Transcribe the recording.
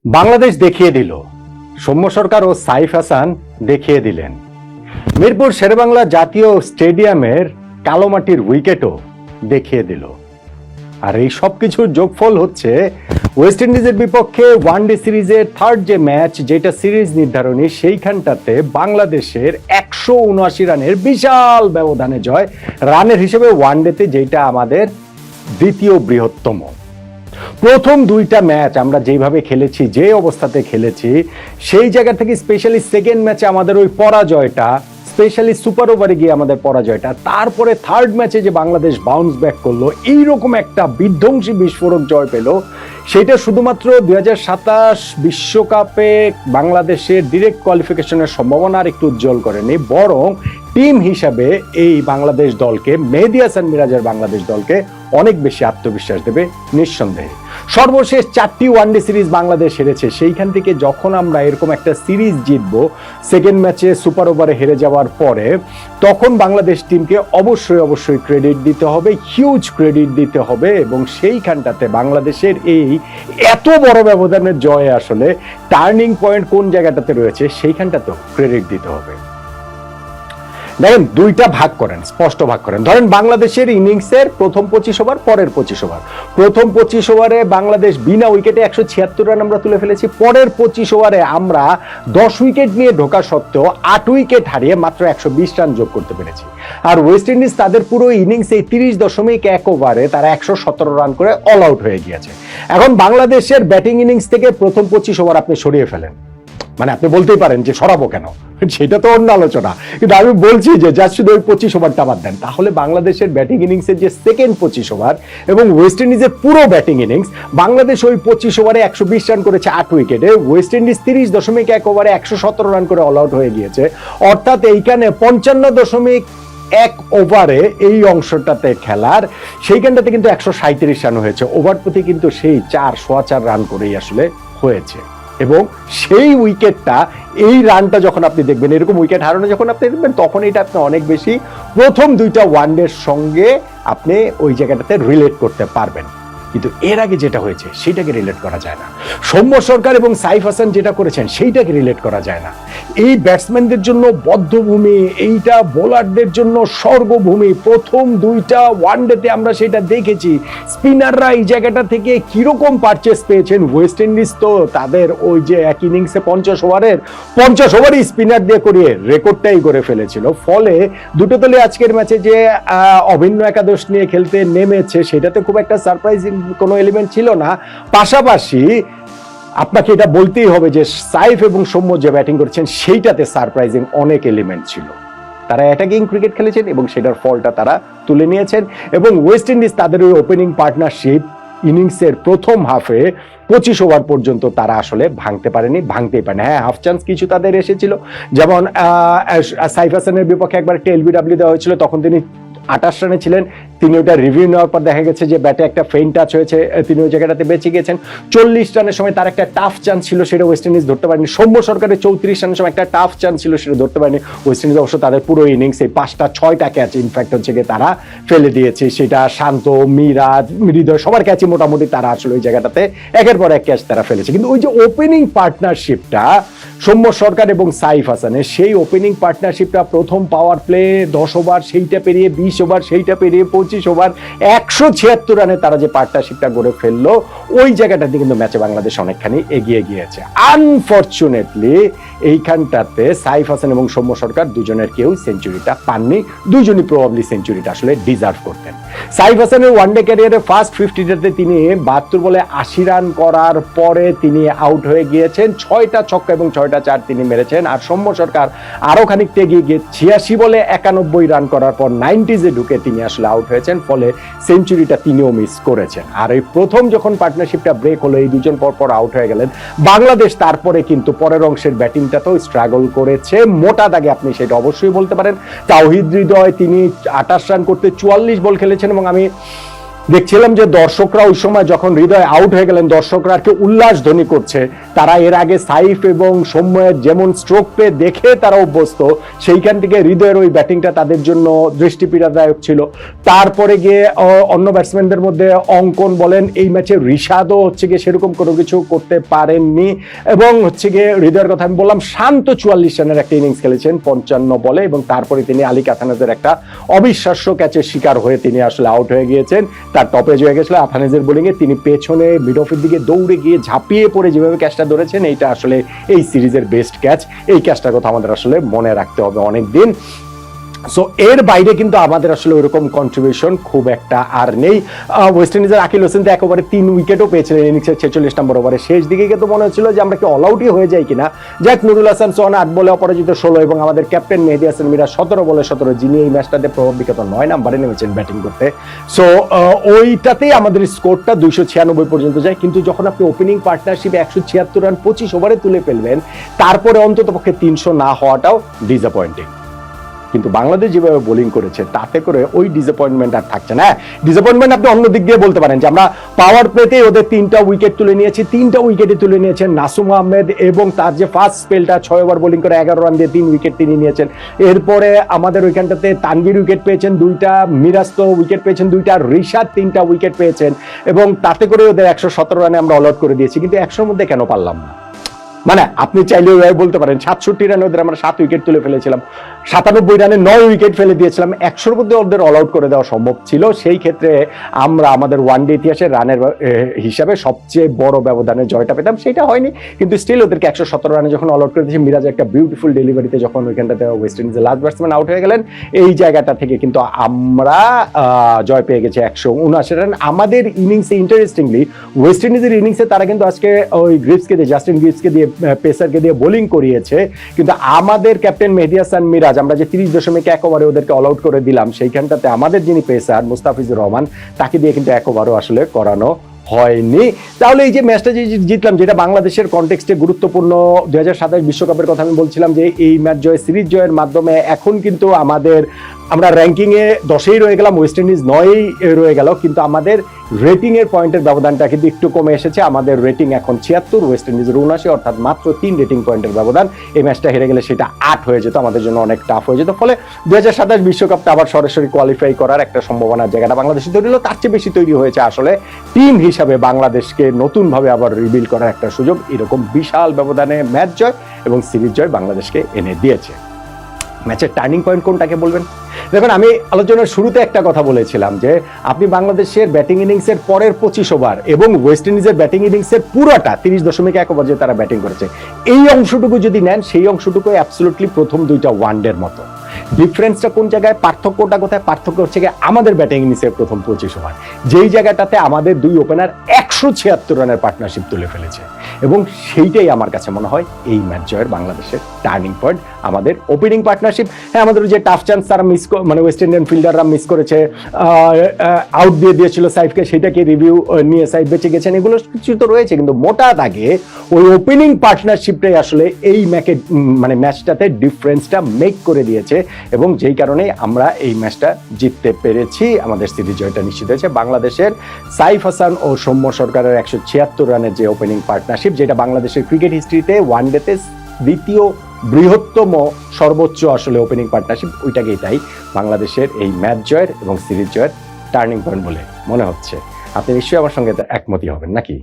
বাংলাদেশ দেখিয়ে দিল, সৌম্য সরকার ও সাইফ হাসান দেখিয়ে দিলেন। মিরপুর শেরেবাংলা জাতীয় স্টেডিয়ামের কালো মাটির উইকেটও দেখিয়ে দিল। আর এই সবকিছুর যোগফল হচ্ছে ওয়েস্ট ইন্ডিজের বিপক্ষে ওয়ানডে সিরিজের থার্ড যে ম্যাচ, যেটা সিরিজ নির্ধারণী, সেইখানটাতে বাংলাদেশের 179 রানের বিশাল ব্যবধানে জয়। রানের হিসেবে ওয়ানডেতে যেটা আমাদের দ্বিতীয় বৃহত্তম। প্রথম দুইটা ম্যাচ আমরা যেভাবে খেলেছি, যে অবস্থাতে খেলেছি, সেই জায়গা থেকে স্পেশালি সেকেন্ড ম্যাচে আমাদের ওই পরাজয়টা, স্পেশালি সুপার ওভারে গিয়ে আমাদের পরাজয়টা, তারপরে থার্ড ম্যাচে যে বাংলাদেশ বাউন্স ব্যাক করলো, এইরকম একটা বিধ্বংসী বিস্ফোরক জয় পেল, সেটা শুধুমাত্র 2027 বিশ্বকাপে বাংলাদেশের ডিরেক্ট কোয়ালিফিকেশনের সম্ভাবনা আর একটু উজ্জ্বল করেনি, বরং টিম হিসাবে এই বাংলাদেশ দলকে, মেহেদী হাসান মিরাজের বাংলাদেশ দলকে অনেক বেশি আত্মবিশ্বাস দেবে নিঃসন্দেহে। সর্বশেষ 4টি ওয়ানডে সিরিজ বাংলাদেশ হেরেছে, সেইখান থেকে যখন আমরা এরকম একটা সিরিজ জিতবো সেকেন্ড ম্যাচে সুপার ওভারে হেরে যাওয়ার পরে, তখন বাংলাদেশ টিমকে অবশ্যই ক্রেডিট দিতে হবে, হিউজ ক্রেডিট দিতে হবে। এবং সেইখানটাতে বাংলাদেশের এই এত বড় ব্যবধানের জয়ে আসলে টার্নিং পয়েন্ট কোন জায়গাটাতে রয়েছে, সেইখানটাতেও ক্রেডিট দিতে হবে। দেখেন, দুইটা ভাগ করেন, স্পষ্ট ভাগ করেন। ধরেন বাংলাদেশের ইনিংসের প্রথম 25 ওভার, পরের 25 ওভার। প্রথম 25 ওভারে বাংলাদেশ বিনা উইকেটে 176 রান আমরা তুলে ফেলেছি। পরের 25 ওভারে আমরা 10 উইকেট নিয়ে ঢোকা সত্ত্বেও 8 উইকেট হারিয়ে মাত্র 120 রান যোগ করতে পেরেছি। আর ওয়েস্ট ইন্ডিজ তাদের পুরো ইনিংসে 30.1 ওভারে তারা 117 রান করে অল আউট হয়ে গিয়েছে। এখন বাংলাদেশের ব্যাটিং ইনিংস থেকে প্রথম 25 ওভার আপনি সরিয়ে ফেলেন, মানে আপনি বলতেই পারেন যে সরাবো কেন, সেটা তো অন্য আলোচনা, কিন্তু আমি বলছি যে জাস্ট শুধু ওই 25 ওভারটা বাদ দেন, তাহলে বাংলাদেশের ব্যাটিং ইনিংসের যে সেকেন্ড 25 ওভার এবং ওয়েস্ট ইন্ডিজের পুরো ব্যাটিং ইনিংস, বাংলাদেশ ওই 25 ওভারে 120 রান করেছে 8 উইকেটে, ওয়েস্ট ইন্ডিজ 30.1 ওভারে 117 রান করে অল আউট হয়ে গিয়েছে। অর্থাৎ এইখানে 55.1 ওভারে এই অংশটাতে খেলার, সেইখানটাতে কিন্তু 137 রান হয়েছে। ওভার প্রতি কিন্তু সেই 4.25 রান করেই আসলে হয়েছে। এবং সেই উইকেটটা, এই রানটা যখন আপনি দেখবেন, এরকম উইকেট হারানো যখন আপনি দেখবেন, তখন এটা আপনি অনেক বেশি প্রথম দুইটা ওয়ানডের সঙ্গে আপনি ওই জায়গাটাতে রিলেট করতে পারবেন। কিন্তু এর আগে যেটা হয়েছে সেটাকে রিলেট করা যায় না। সৌম্য সরকার এবং সাইফ হাসান যেটা করেছেন সেইটাকে রিলেট করা যায় না। এই ব্যাটসম্যানদের জন্য বদ্ধভূমি, এইটা বোলারদের জন্য স্বর্গভূমি। প্রথম দুইটা ওয়ানডেতে আমরা সেটা দেখেছি। স্পিনাররা এই জায়গাটা থেকে কিরকম পারচেস পেয়েছেন। ওয়েস্ট ইন্ডিজ তো তাদের ওই যে এক ইনিংসে 50 ওভারই স্পিনার দিয়ে করিয়ে রেকর্ডটাই করে ফেলেছিল। ফলে দুটো দলে আজকের ম্যাচে যে অভিন্ন একাদশ নিয়ে খেলতে নেমেছে, সেটাতে খুব একটা সারপ্রাইজিং কোনো এলিমেন্ট ছিল না। পাশাপাশি আপনাকে এটা বলতেই হবে যে সাইফ এবং সৌম্য যে ব্যাটিং করেছেন সেইটাতে সারপ্রাইজিং অনেক এলিমেন্ট ছিল। তারা অ্যাটাকিং ক্রিকেট খেলেছেন এবং সেটার ফলটা তারা তুলে নিয়েছেন। এবং ওয়েস্ট ইন্ডিজ তাদের ওই ওপেনিং পার্টনারশিপ ইনিংসের প্রথম হাফে 25 ওভার পর্যন্ত তারা আসলে ভাঙতেই পারেনি। হ্যাঁ, হাফ চান্স কিছু তাদের এসেছিল, যেমন সাইফ হাসানের বিপক্ষে একবার একটা এলবিডব্লিউ দেওয়া হয়েছিল, তখন তিনি 28 রানে ছিলেন। তিনি ওটা রিভিউ নেওয়ার পর দেখা গেছে যে ব্যাটে একটা ফেইন টাচ হয়েছে, তিনি ওই জায়গাটাতে বেঁচে গেছেন। 40 রানের সময় তার একটা টাফ চান্স ছিল, সেটা ওয়েস্ট ইন্ডিজ ধরতে পারেনি। সৌম্য সরকারের 34 রানের সময় একটা টাফ চান্স ছিল, সেটা ধরতে পারেনি ওয়েস্ট ইন্ডিজ। অবশ্য তাদের পুরো ইনিংস এই 5টা-6টা ক্যাচ ইনফ্যাক্ট হচ্ছে গিয়ে তারা ফেলে দিয়েছে। সেটা শান্ত, মিরাজ, হৃদয়, সবার ক্যাচই মোটামুটি তারা আসলে ওই জায়গাটাতে একের পর এক ক্যাচ তারা ফেলেছে। কিন্তু ওই যে ওপেনিং পার্টনারশিপটা সৌম্য সরকার এবং সাইফ হাসানের, সেই ওপেনিং পার্টনারশিপটা প্রথম পাওয়ার প্লে 10 ওভার, সেইটা পেরিয়ে 20 ওভার, সেইটা পেরিয়ে 25 ওভার, 176 রানে তারা যে পার্টনারশিপটা গড়ে ফেললো, ওই জায়গাটাতে কিন্তু ম্যাচে বাংলাদেশ অনেকখানি এগিয়ে গিয়েছে। আনফরচুনেটলি এইখানটাতে সাইফ হাসান এবং সৌম্য সরকার দুজনের কেউ সেঞ্চুরিটা পাননি। দুজনই প্রবাবলি সেঞ্চুরিটা আসলে ডিজার্ভ করতেন। সাইফ হাসানের ওয়ানডে ক্যারিয়ারে ফার্স্ট 50টাতে তিনি 72 বলে 80 রান করার পরে তিনি আউট হয়ে গিয়েছেন। 6টা ছক্কা এবং 6টা চার তিনি মেরেছেন। আর সৌম্য সরকার আরো খানিকটা এগিয়ে গিয়ে 86 বলে 91 রান করার পর 90s ঢুকে তিনি আসলে আউট হয়েছেন। ফলে সেঞ্চুরিটা তিনিও মিস করেছেন। আর এই প্রথম যখন পার্টনারশিপটা ব্রেক হলো, এই দুজন পর আউট হয়ে গেলেন, বাংলাদেশ তারপরে কিন্তু পরের অংশের ব্যাটিংটাতেও স্ট্রাগল করেছে মোটা দাগে, আপনি সেটা অবশ্যই বলতে পারেন। তাওহিদ হৃদয় তিনি 28 রান করতে 44 বল খেলেছেন। এবং আমি দেখছিলাম যে দর্শকরা ওই সময় যখন হৃদয় আউট হয়ে গেলেন, দর্শকরা আর কি উল্লাস ধ্বনি করছে তারা এর আগে সাইফ এবং সৌম্যের যেমন স্ট্রোক পেয়ে দেখে তারা অভ্যস্ত, সেইখান থেকে হৃদয়ের ওই ব্যাটিংটা তাদের জন্য দৃষ্টিপীড়াদায়ক ছিল। তারপরে গিয়ে অন্য ব্যাটসম্যানদের মধ্যে অঙ্কন বলেন, এই ম্যাচে ঋষাদও হচ্ছে গিয়ে সেরকম কোনো কিছু করতে পারেননি। এবং হচ্ছে গিয়ে হৃদয়ের কথা আমি বললাম, শান্ত 44 রানের একটা ইনিংস খেলেছেন 55 বলে, এবং তারপরে তিনি আলী কাতানাজের একটা অবিশ্বাস্য ক্যাচের শিকার হয়ে তিনি আসলে আউট হয়ে গিয়েছেন। তার টপেজ হয়ে গেছিল আফানেজের বোলিংয়ে, তিনি পেছনে মিড অফের দিকে দৌড়ে গিয়ে ঝাঁপিয়ে পড়ে যেভাবে ক্যাচটা ধরেছেন, এইটা আসলে এই সিরিজের বেস্ট ক্যাচ। এই ক্যাচটার কথা আমাদের আসলে মনে রাখতে হবে অনেক দিন। সো এর বাইরে কিন্তু আমাদের আসলে ওইরকম কন্ট্রিবিউশন খুব একটা আর নেই। ওয়েস্ট ইন্ডিজের আকিল হোসেন তো একেবারে 3 উইকেটও পেয়েছিলেন ইনিংসের 46 নম্বর ওভারে। শেষ দিকে কিন্তু মনে হচ্ছিল যে আমরা কি অল আউটই হয়ে যাই কিনা। যাক, নুরুল হাসান সোহান 8 বলে অপরাজিত 16 এবং আমাদের ক্যাপ্টেন মেহেদী হাসান মিরাজ 17 বলে 17, যিনি এই ম্যাচটাতে প্রভাব বিখ্যাত 9 নম্বরে নেমেছেন ব্যাটিং করতে। সো ওইটাতেই আমাদের স্কোরটা 296 পর্যন্ত যায়। কিন্তু যখন আপনি ওপেনিং পার্টনারশিপে 176 রান 25 ওভারে তুলে ফেলবেন, তারপরে অন্তত পক্ষে 300 না হওয়াটাও ডিসঅ্যাপয়েন্টিং। কিন্তু বাংলাদেশ যেভাবে বোলিং করেছে তাতে করে ওই ডিসঅ্যাপয়েন্টমেন্ট আর থাকছে না। ডিসঅ্যাপয়েন্টমেন্ট আপনি অন্য দিক দিয়ে বলতে পারেন যে আমরা পাওয়ার প্লেতে ওদের 3টা উইকেট তুলে নিয়েছি, 3টা উইকেটে তুলে নিয়েছেন নাসুম আহমেদ, এবং তার যে ফার্স্ট স্পেলটা 6 ওভার বোলিং করে 11 রান দিয়ে 3 উইকেট তিনি নিয়েছেন। এরপরে আমাদের ওইখানটাতে তানভীর উইকেট পেয়েছেন 2টা, মিরাজ তো উইকেট পেয়েছেন 2টা, ঋষাদ 3টা উইকেট পেয়েছেন, এবং তাতে করে ওদের 117 রানে আমরা অল আউট করে দিয়েছি। কিন্তু 100-র মধ্যে কেন পারলাম না? মানে আপনি চাইলেও বলতে পারেন 67 রানে ওদের আমরা 7 উইকেট তুলে ফেলেছিলাম, 97 রানে 9 উইকেট ফেলে দিয়েছিলাম, 100-র মধ্যে ওদের অল আউট করে দেওয়া সম্ভব ছিল। সেই ক্ষেত্রে আমরা আমাদের ওয়ানডে ইতিহাসে রানের হিসাবে সবচেয়ে বড় ব্যবধানে জয়টা পেতাম, সেটা হয়নি। কিন্তু স্টিল ওদেরকে 117 রানে যখন অল আউট করে দিয়েছি, মিরাজ একটা বিউটিফুল ডেলিভারিতে যখন ওইখানটাতে ওয়েস্ট ইন্ডিজের লাস্ট ব্যাটসম্যান আউট হয়ে গেলেন, এই জায়গাটা থেকে কিন্তু আমরা জয় পেয়ে গেছি 179 রান। আমাদের ইনিংসে ইন্টারেস্টিংলি ওয়েস্ট ইন্ডিজের ইনিংসে তারা কিন্তু আজকে ওই গ্রিপসকে দিয়ে, জাস্টিন গ্রিপসকে দিয়ে, পেসারকে দিয়ে বোলিং করিয়েছে, কিন্তু আমাদের ক্যাপ্টেন মেহেদী হাসান মিরাজ, আমরা যে 30.1 ওভারে ওদেরকে অল আউট করে দিলাম, সেইখানটাতে আমাদের যিনি পেসার মুস্তাফিজুর রহমান, তাকে দিয়ে কিন্তু 1 ওভারও আসলে করানো হয়নি। তাহলে এই যে ম্যাচটা যে জিতলাম, যেটা বাংলাদেশের কনটেক্সটে গুরুত্বপূর্ণ, 2027 বিশ্বকাপের কথা আমি বলছিলাম যে এই ম্যাচ জয়, সিরিজ জয়ের মাধ্যমে এখন কিন্তু আমরা র্যাঙ্কিং এ 10-এই রয়ে গেলাম, ওয়েস্ট ইন্ডিজ 9-এই রয়ে গেল, কিন্তু আমাদের রেটিং এর পয়েন্টের ব্যবধানটা কিন্তু একটু কমে এসেছে। আমাদের রেটিং এখন 76, ওয়েস্ট ইন্ডিজের 79, অর্থাৎ মাত্র 3 রেটিং পয়েন্টের ব্যবধান। এই ম্যাচটা হেরে গেলে সেটা 8 হয়ে যেত, আমাদের জন্য অনেক টাফ হয়ে যেত। ফলে 2027 বিশ্বকাপটা আবার সরাসরি কোয়ালিফাই করার একটা সম্ভাবনার জায়গাটা বাংলাদেশে তৈরি হলো, তার চেয়ে বেশি তৈরি হয়েছে আসলে টিম হিসাবে বাংলাদেশকে নতুনভাবে আবার রিবিল্ড করার একটা সুযোগ। এরকম বিশাল ব্যবধানে ম্যাচ জয় এবং সিরিজ জয় বাংলাদেশকে এনে দিয়েছে। ম্যাচের টার্নিং পয়েন্ট কোনটাকে বলবেন? দেখুন, আমি আলোচনার শুরুতে একটা কথা বলেছিলাম যে আপনি বাংলাদেশের ব্যাটিং ইনিংসের পরের 25 ওভার এবং ওয়েস্ট ইন্ডিজের ব্যাটিং ইনিংসের পুরোটা 30.1 ওভার যে তারা ব্যাটিং করেছে, এই অংশটুকু যদি নেন, সেই অংশটুকু অ্যাবসলিউটলি প্রথম 2টা ওয়ানডের মতো। ডিফারেন্সটা কোন জায়গায়, পার্থক্যটা কোথায়? পার্থক্য হচ্ছে গিয়ে আমাদের ব্যাটিং ইনিংসের প্রথম 25 ওভার, যেই জায়গাটাতে আমাদের 2 ওপেনার 176 রানের পার্টনারশিপ তুলে ফেলেছে, এবং সেইটাই আমার কাছে মনে হয় এই ম্যাচ জয়ের বাংলাদেশের টার্নিং পয়েন্ট। আমাদের ওপেনিং পার্টনারশিপ, হ্যাঁ, আমাদের যে টাফ চান্স তারা মানে ওয়েস্ট ইন্ডিয়ান ফিল্ডাররা মিস করেছে, আউট দিয়ে দিয়েছিল সাইফকে, সেটাকে রিভিউ নিয়ে সাইফ বেঁচে গেছেন, এগুলো কিছু তো রয়েছে, কিন্তু মোটা দাগে ওই ওপেনিং পার্টনারশিপটাই আসলে এই ম্যাচটাতে ডিফারেন্সটা মেক করে দিয়েছে, এবং যেই কারণে আমরা এই ম্যাচটা জিততে পেরেছি। আমাদের সিরিজ জয়টা নিশ্চিত হয়েছে। বাংলাদেশের সাইফ হাসান ও সৌম্য সরকারের 176 রানের যে ওপেনিং পার্টনারশিপ, যেটা বাংলাদেশের ক্রিকেট হিস্ট্রিতে ওয়ানডেতে দ্বিতীয় বৃহত্তম সর্বোচ্চ আসলে ওপেনিং পার্টনারশিপ, ওইটাকেই তাই বাংলাদেশের এই ম্যাচ জয়ের এবং সিরিজ জয়ের টার্নিং পয়েন্ট বলে মনে হচ্ছে। আপনি নিশ্চয়ই আমার সঙ্গে একমতই হবেন নাকি?